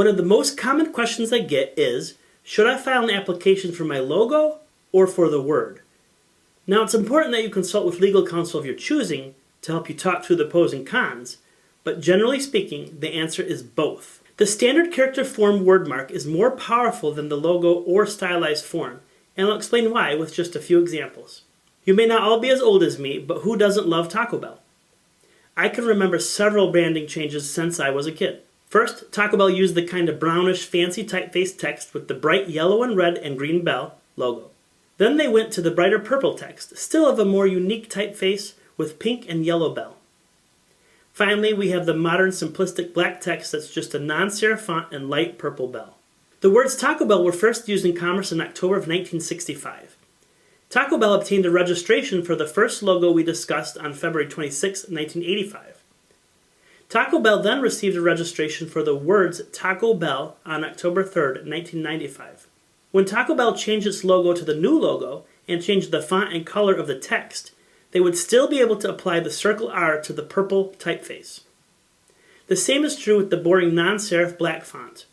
One of the most common questions I get is, should I file an application for my logo or for the word? Now, it's important that you consult with legal counsel of your choosing to help you talk through the pros and cons, but generally speaking, the answer is both. The standard character form word mark is more powerful than the logo or stylized form, and I'll explain why with just a few examples. You may not all be as old as me, but who doesn't love Taco Bell? I can remember several branding changes since I was a kid. First, Taco Bell used the kind of brownish fancy typeface text with the bright yellow and red and green bell logo. Then they went to the brighter purple text, still of a more unique typeface with pink and yellow bell. Finally, we have the modern simplistic black text that's just a non-serif font and light purple bell. The words Taco Bell were first used in commerce in October of 1965. Taco Bell obtained a registration for the first logo we discussed on February 26, 1985. Taco Bell then received a registration for the words Taco Bell on October 3, 1995. When Taco Bell changed its logo to the new logo and changed the font and color of the text, they would still be able to apply the circle R to the purple typeface. The same is true with the boring non-serif black font.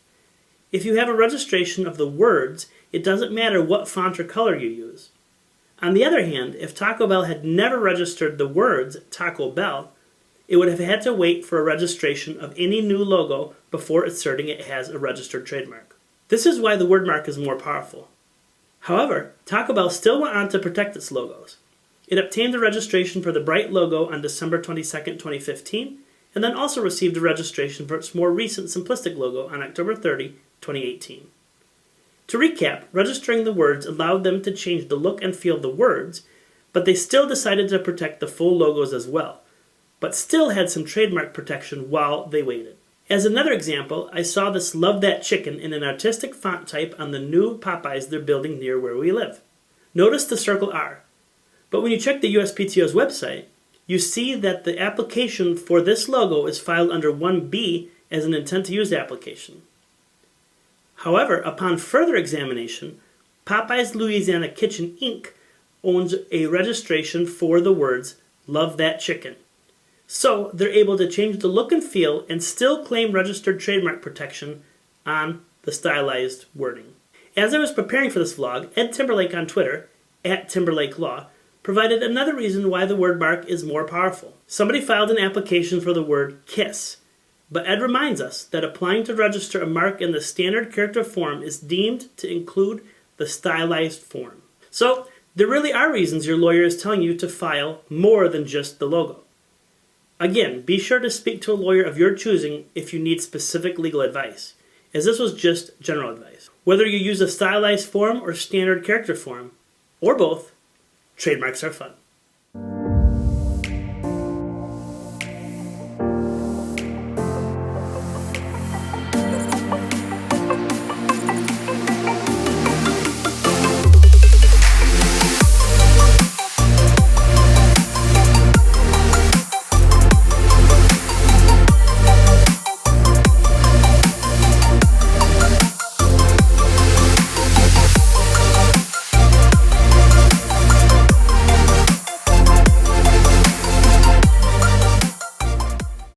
If you have a registration of the words, it doesn't matter what font or color you use. On the other hand, if Taco Bell had never registered the words Taco Bell, it would have had to wait for a registration of any new logo before asserting it has a registered trademark. This is why the word mark is more powerful. However, Taco Bell still went on to protect its logos. It obtained a registration for the bright logo on December 22, 2015, and then also received a registration for its more recent simplistic logo on October 30, 2018. To recap, registering the words allowed them to change the look and feel of the words, but they still decided to protect the full logos as well, but still had some trademark protection while they waited. As another example, I saw this Love That Chicken in an artistic font type on the new Popeyes they're building near where we live. Notice the circle R, but when you check the USPTO's website, you see that the application for this logo is filed under 1B as an intent to use application. However, upon further examination, Popeyes Louisiana Kitchen Inc. owns a registration for the words Love That Chicken. So they're able to change the look and feel and still claim registered trademark protection on the stylized wording. As I was preparing for this vlog, Ed Timberlake on Twitter, @TimberlakeLaw, provided another reason why the word mark is more powerful. Somebody filed an application for the word kiss, but Ed reminds us that applying to register a mark in the standard character form is deemed to include the stylized form. So there really are reasons your lawyer is telling you to file more than just the logo. Again, be sure to speak to a lawyer of your choosing if you need specific legal advice, as this was just general advice. Whether you use a stylized form or standard character form, or both, trademarks are fun.